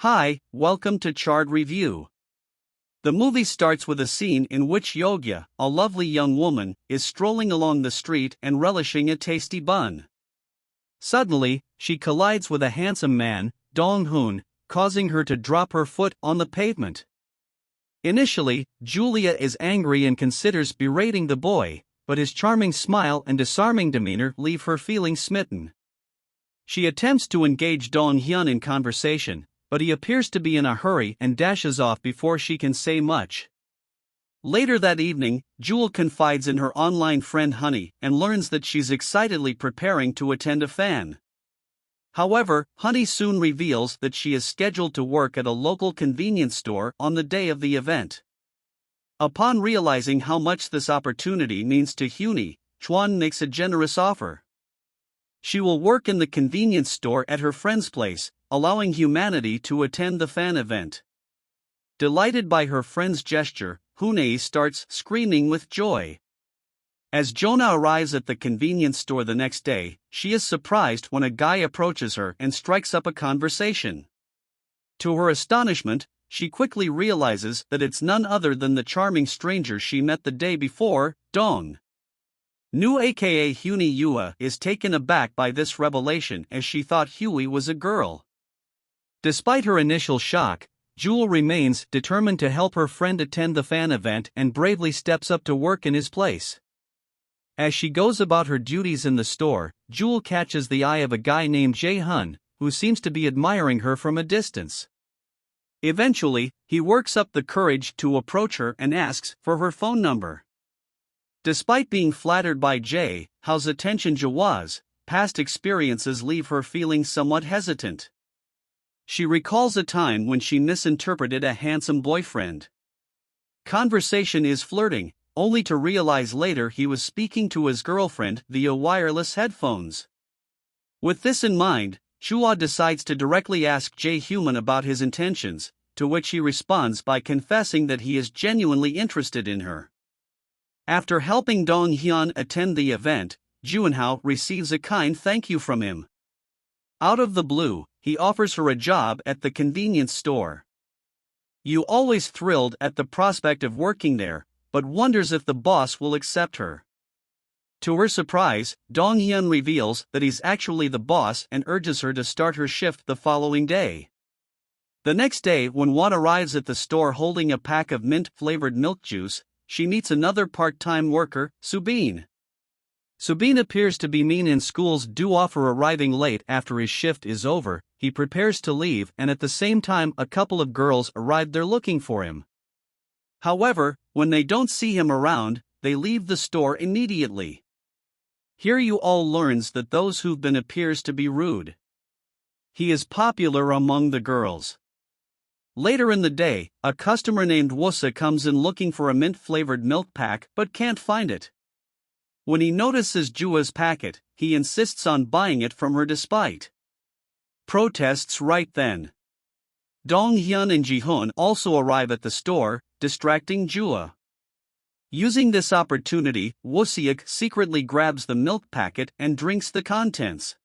Hi, welcome to Chard Review. The movie starts with a scene in which Yogya, a lovely young woman, is strolling along the street and relishing a tasty bun. Suddenly, she collides with a handsome man, Dong-hoon, causing her to drop her foot on the pavement. Initially, Julia is angry and considers berating the boy, but his charming smile and disarming demeanor leave her feeling smitten. She attempts to engage Dong-hyun in conversation, but he appears to be in a hurry and dashes off before she can say much. Later that evening, Jewel confides in her online friend Honey and learns that she's excitedly preparing to attend a fan. However, Honey soon reveals that she is scheduled to work at a local convenience store on the day of the event. Upon realizing how much this opportunity means to Hyuni, Chwan makes a generous offer. She will work in the convenience store at her friend's place, allowing humanity to attend the fan event. Delighted by her friend's gesture, Hyuni starts screaming with joy. As Jonah arrives at the convenience store the next day, she is surprised when a guy approaches her and strikes up a conversation. To her astonishment, she quickly realizes that it's none other than the charming stranger she met the day before, Dong. Nu aka Hyuni Yua is taken aback by this revelation as she thought Huey was a girl. Despite her initial shock, Jewel remains determined to help her friend attend the fan event and bravely steps up to work in his place. As she goes about her duties in the store, Jewel catches the eye of a guy named Jae-hun, who seems to be admiring her from a distance. Eventually, he works up the courage to approach her and asks for her phone number. Despite being flattered by Jae-hun's attention, Jawa's past experiences leave her feeling somewhat hesitant. She recalls a time when she misinterpreted a handsome boyfriend. Conversation is flirting, only to realize later he was speaking to his girlfriend via wireless headphones. With this in mind, Chua decides to directly ask Jae-hyun about his intentions, to which he responds by confessing that he is genuinely interested in her. After helping Dong-hyun attend the event, Junhao receives a kind thank you from him. Out of the blue, he offers her a job at the convenience store. Yu always thrilled at the prospect of working there, but wonders if the boss will accept her. To her surprise, Dong-hyun reveals that he's actually the boss and urges her to start her shift the following day. The next day, when Wan arrives at the store holding a pack of mint-flavored milk juice, she meets another part-time worker, Subin. Subin appears to be mean in school's due offer arriving late after his shift is over. He prepares to leave and at the same time a couple of girls arrive there looking for him. However, when they don't see him around, they leave the store immediately. Here Yu all learns that those who've been appears to be rude. He is popular among the girls. Later in the day, a customer named Wusa comes in looking for a mint-flavored milk pack but can't find it. When he notices Jua's packet, he insists on buying it from her despite protests right then. Dong-hyun and Ji-hoon also arrive at the store, distracting Jua. Using this opportunity, Woo-seok secretly grabs the milk packet and drinks the contents.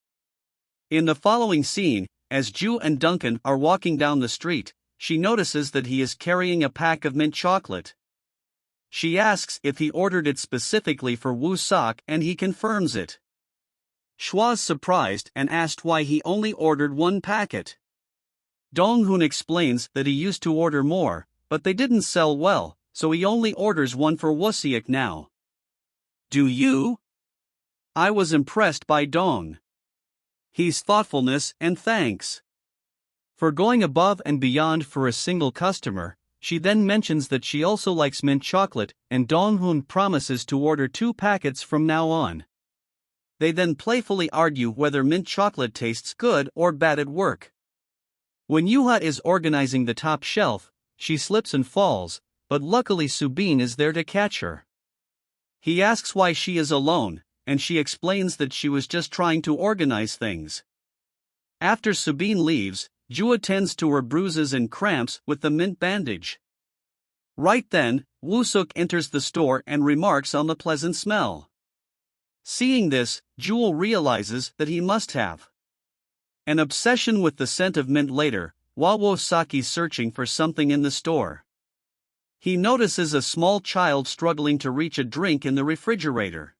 In the following scene, as Ju and Duncan are walking down the street, she notices that he is carrying a pack of mint chocolate. She asks if he ordered it specifically for Woo-seok and he confirms it. Schwa's surprised and asked why he only ordered one packet. Dong-hoon explains that he used to order more, but they didn't sell well, so he only orders one for Woo-seok now. Do you? I was impressed by Dong. His thoughtfulness and thanks for going above and beyond for a single customer. She then mentions that she also likes mint chocolate, and Dong-hoon promises to order 2 packets from now on. They then playfully argue whether mint chocolate tastes good or bad at work. When Yuha is organizing the top shelf, she slips and falls, but luckily Subin is there to catch her. He asks why she is alone, and she explains that she was just trying to organize things. After Subin leaves, Ju attends to her bruises and cramps with the mint bandage. Right then, Woo-seok enters the store and remarks on the pleasant smell. Seeing this, Jewel realizes that he must have an obsession with the scent of mint. Later, while Wosaki's searching for something in the store. He notices a small child struggling to reach a drink in the refrigerator.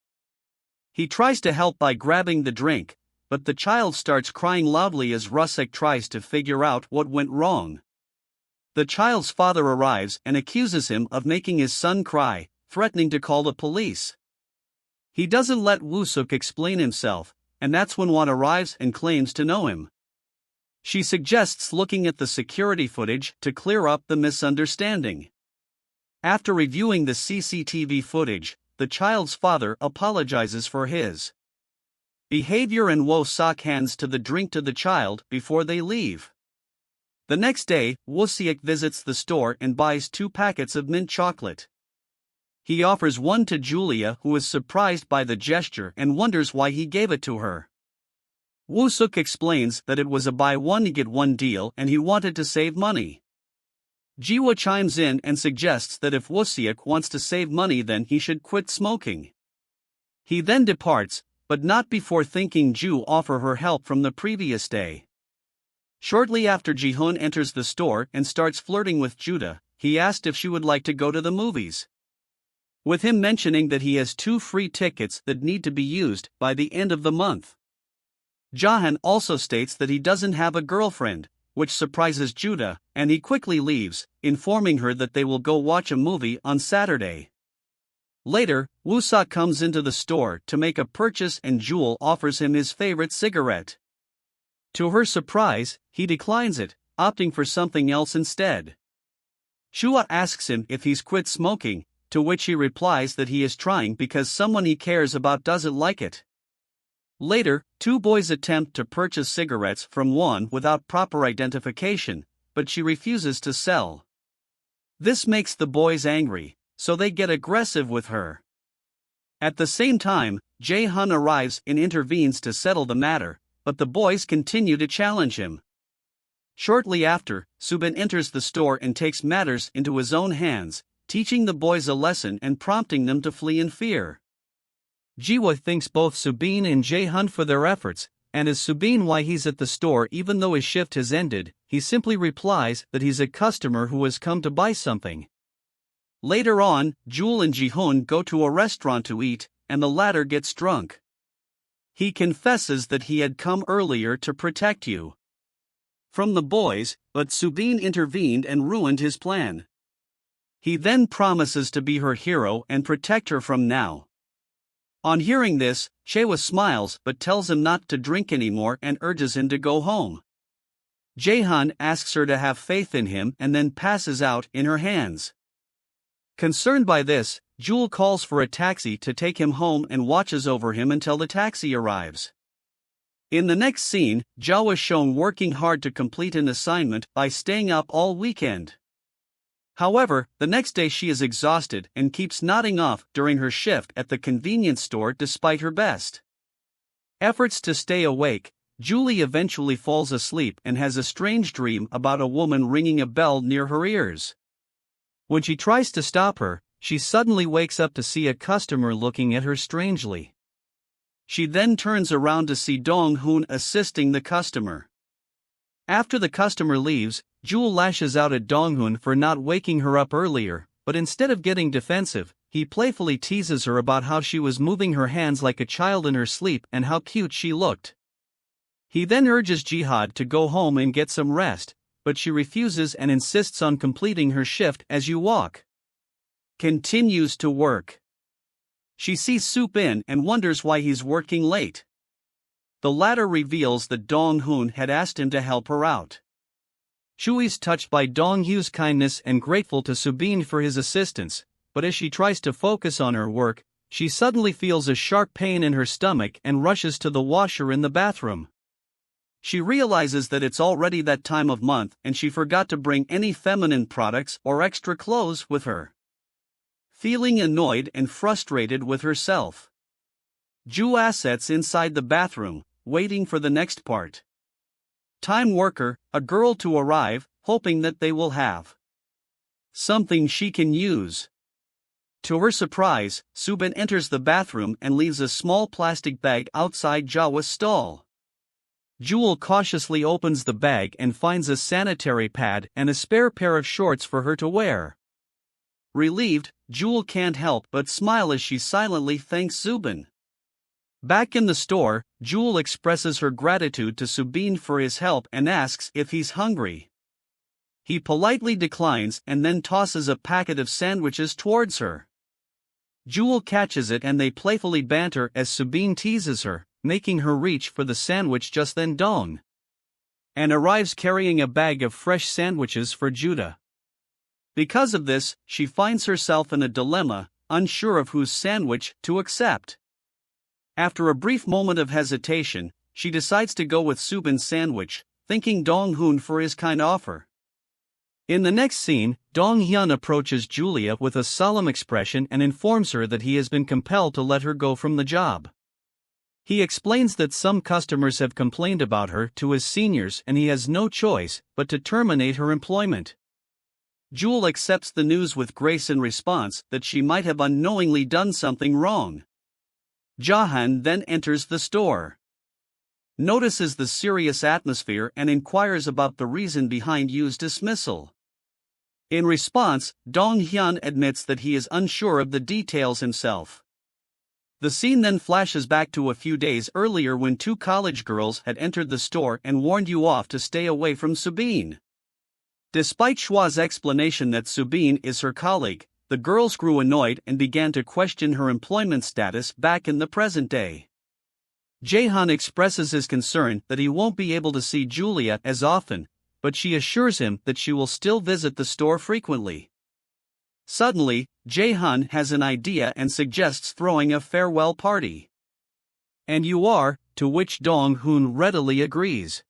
He tries to help by grabbing the drink, but the child starts crying loudly as Rusek tries to figure out what went wrong. The child's father arrives and accuses him of making his son cry, threatening to call the police. He doesn't let Woo-suk explain himself, and that's when Won arrives and claims to know him. She suggests looking at the security footage to clear up the misunderstanding. After reviewing the CCTV footage, the child's father apologizes for his behavior and Woo-suk hands the drink to the child before they leave. The next day, Woo-suk visits the store and buys 2 packets of mint chocolate. He offers one to Julia, who is surprised by the gesture and wonders why he gave it to her. Woo-suk explains that it was a buy one get one deal and he wanted to save money. Jiwa chimes in and suggests that if Woo-suk wants to save money then he should quit smoking. He then departs, but not before thinking Ju offer her help from the previous day. Shortly after Ji-hoon enters the store and starts flirting with Judah, he asked if she would like to go to the movies, with him mentioning that he has 2 free tickets that need to be used by the end of the month. Jahan also states that he doesn't have a girlfriend, which surprises Judah, and he quickly leaves, informing her that they will go watch a movie on Saturday. Later, Woo-suk comes into the store to make a purchase and Jewel offers him his favorite cigarette. To her surprise, he declines it, opting for something else instead. Shua asks him if he's quit smoking, to which he replies that he is trying because someone he cares about doesn't like it. Later, 2 boys attempt to purchase cigarettes from Won without proper identification, but she refuses to sell. This makes the boys angry, so they get aggressive with her. At the same time, Jae-hun arrives and intervenes to settle the matter, but the boys continue to challenge him. Shortly after, Subin enters the store and takes matters into his own hands, teaching the boys a lesson and prompting them to flee in fear. Jiwa thanks both Subin and Jae-hun for their efforts, and asks Subin why he's at the store even though his shift has ended. He simply replies that he's a customer who has come to buy something. Later on, Jewel and Ji-hoon go to a restaurant to eat, and the latter gets drunk. He confesses that he had come earlier to protect you from the boys, but Subin intervened and ruined his plan. He then promises to be her hero and protect her from now. On hearing this, Chewa smiles but tells him not to drink anymore and urges him to go home. Jae-hun asks her to have faith in him and then passes out in her hands. Concerned by this, Jewel calls for a taxi to take him home and watches over him until the taxi arrives. In the next scene, Jawa is shown working hard to complete an assignment by staying up all weekend. However, the next day she is exhausted and keeps nodding off during her shift at the convenience store despite her best efforts to stay awake. Julie eventually falls asleep and has a strange dream about a woman ringing a bell near her ears. When she tries to stop her, she suddenly wakes up to see a customer looking at her strangely. She then turns around to see Dong-hoon assisting the customer. After the customer leaves, Jewel lashes out at Dong-hoon for not waking her up earlier, but instead of getting defensive, he playfully teases her about how she was moving her hands like a child in her sleep and how cute she looked. He then urges Jihad to go home and get some rest, but she refuses and insists on completing her shift as you walk. Continues to work. She sees Sup-in and wonders why he's working late. The latter reveals that Dong-hoon had asked him to help her out. Shui's touched by Dong-hoo's kindness and grateful to Subin for his assistance, but as she tries to focus on her work, she suddenly feels a sharp pain in her stomach and rushes to the washer in the bathroom. She realizes that it's already that time of month and she forgot to bring any feminine products or extra clothes with her. Feeling annoyed and frustrated with herself, Ju sits inside the bathroom, waiting for the next part. Time worker, a girl to arrive, hoping that they will have something she can use. To her surprise, Subin enters the bathroom and leaves a small plastic bag outside Jawa's stall. Jewel cautiously opens the bag and finds a sanitary pad and a spare pair of shorts for her to wear. Relieved, Jewel can't help but smile as she silently thanks Zubin. Back in the store, Jewel expresses her gratitude to Subin for his help and asks if he's hungry. He politely declines and then tosses a packet of sandwiches towards her. Jewel catches it and they playfully banter as Subin teases her, making her reach for the sandwich. Just then Dong and arrives carrying a bag of fresh sandwiches for Judah. Because of this, she finds herself in a dilemma, unsure of whose sandwich to accept. After a brief moment of hesitation, she decides to go with Subin's sandwich, thanking Dong Hoon for his kind offer. In the next scene, Dong Hyun approaches Julia with a solemn expression and informs her that he has been compelled to let her go from the job. He explains that some customers have complained about her to his seniors and he has no choice but to terminate her employment. Jewel accepts the news with grace in response that she might have unknowingly done something wrong. Jahan then enters the store, notices the serious atmosphere and inquires about the reason behind Yu's dismissal. In response, Dong Hyun admits that he is unsure of the details himself. The scene then flashes back to a few days earlier when two college girls had entered the store and warned Yu off to stay away from Subin. Despite Schwa's explanation that Subin is her colleague, the girls grew annoyed and began to question her employment status back in the present day. Jahan expresses his concern that he won't be able to see Julia as often, but she assures him that she will still visit the store frequently. Suddenly, Jahan has an idea and suggests throwing a farewell party. And you are, to which Dong Hoon readily agrees.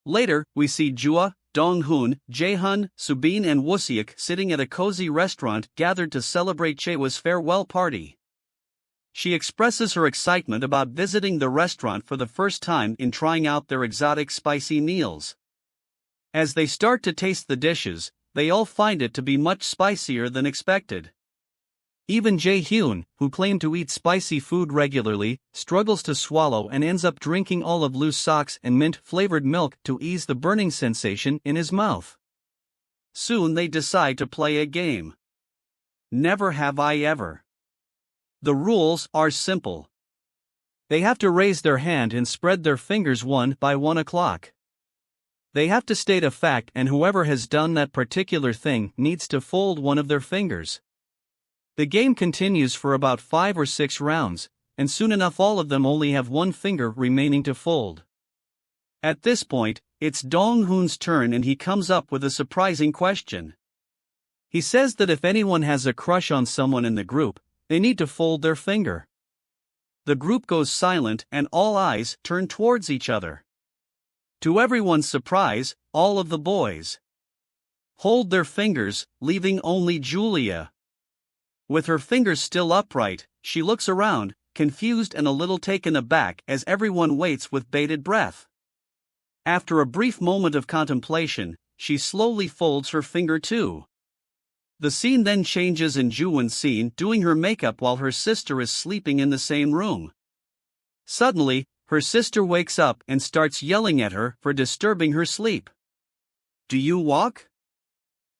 Later, we see Jua, Dong Hoon, Jaehyun, Subin and Wooseok sitting at a cozy restaurant gathered to celebrate Chewa's farewell party. She expresses her excitement about visiting the restaurant for the first time in trying out their exotic spicy meals. As they start to taste the dishes, they all find it to be much spicier than expected. Even Jae-hyun, who claimed to eat spicy food regularly, struggles to swallow and ends up drinking all of loose socks and mint-flavored milk to ease the burning sensation in his mouth. Soon they decide to play a game. Never Have I Ever. The rules are simple. They have to raise their hand and spread their fingers 1 by 1 o'clock. They have to state a fact and whoever has done that particular thing needs to fold one of their fingers. The game continues for about 5 or 6 rounds, and soon enough all of them only have one finger remaining to fold. At this point, it's Dong Hoon's turn and he comes up with a surprising question. He says that if anyone has a crush on someone in the group, they need to fold their finger. The group goes silent and all eyes turn towards each other. To everyone's surprise, all of the boys hold their fingers, leaving only Julia. With her fingers still upright, she looks around, confused and a little taken aback as everyone waits with bated breath. After a brief moment of contemplation, she slowly folds her finger too. The scene then changes in Juwon's scene doing her makeup while her sister is sleeping in the same room. Suddenly, her sister wakes up and starts yelling at her for disturbing her sleep. "Do you walk?"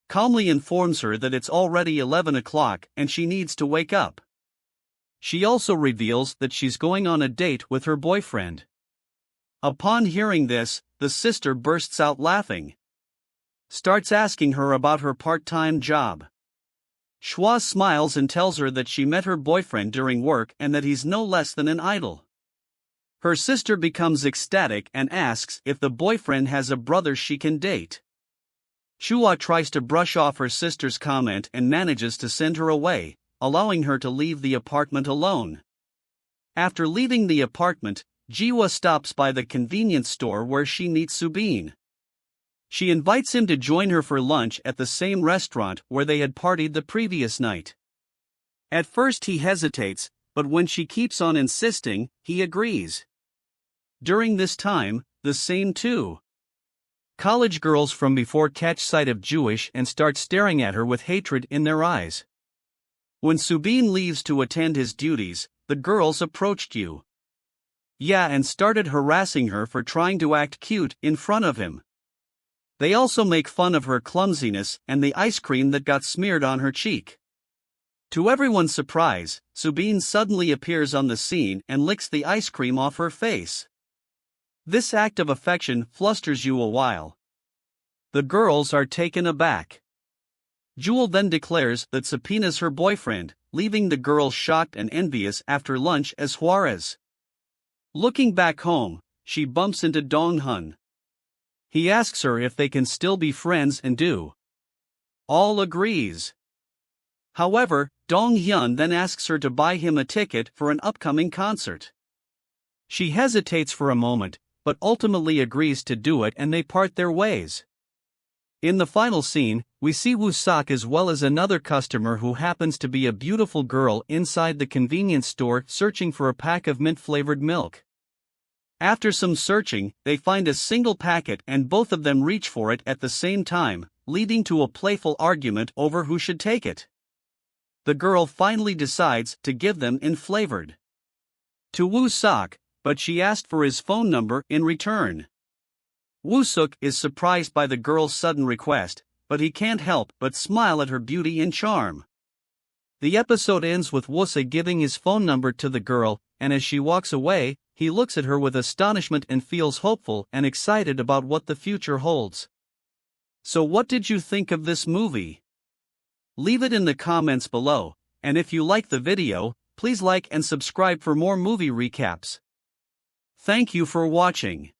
Calmly informs her that it's already 11 o'clock and she needs to wake up. She also reveals that she's going on a date with her boyfriend. Upon hearing this, the sister bursts out laughing. Starts asking her about her part-time job. Schwa smiles and tells her that she met her boyfriend during work and that he's no less than an idol. Her sister becomes ecstatic and asks if the boyfriend has a brother she can date. Chua tries to brush off her sister's comment and manages to send her away, allowing her to leave the apartment alone. After leaving the apartment, Jiwa stops by the convenience store where she meets Subin. She invites him to join her for lunch at the same restaurant where they had partied the previous night. At first he hesitates, but when she keeps on insisting, he agrees. During this time, the same two college girls from before catch sight of Jewish and start staring at her with hatred in their eyes. When Subin leaves to attend his duties, the girls approached Yu. Yeah, and started harassing her for trying to act cute in front of him. They also make fun of her clumsiness and the ice cream that got smeared on her cheek. To everyone's surprise, Subin suddenly appears on the scene and licks the ice cream off her face. This act of affection flusters you a while. The girls are taken aback. Jewel then declares that Subina's her boyfriend, leaving the girls shocked and envious after lunch as Juarez. Looking back home, she bumps into Dong Hun. He asks her if they can still be friends and do. All agrees. However, Dong Hyun then asks her to buy him a ticket for an upcoming concert. She hesitates for a moment, but ultimately agrees to do it and they part their ways. In the final scene, we see Woo Sok as well as another customer who happens to be a beautiful girl inside the convenience store searching for a pack of mint-flavored milk. After some searching, they find a single packet and both of them reach for it at the same time, leading to a playful argument over who should take it. The girl finally decides to give them in flavored to Woo Sok, but she asked for his phone number in return. Woo Sok is surprised by the girl's sudden request, but he can't help but smile at her beauty and charm. The episode ends with Woo-se giving his phone number to the girl, and as she walks away, he looks at her with astonishment and feels hopeful and excited about what the future holds. So what did you think of this movie? Leave it in the comments below, and if you like the video, please like and subscribe for more movie recaps. Thank you for watching.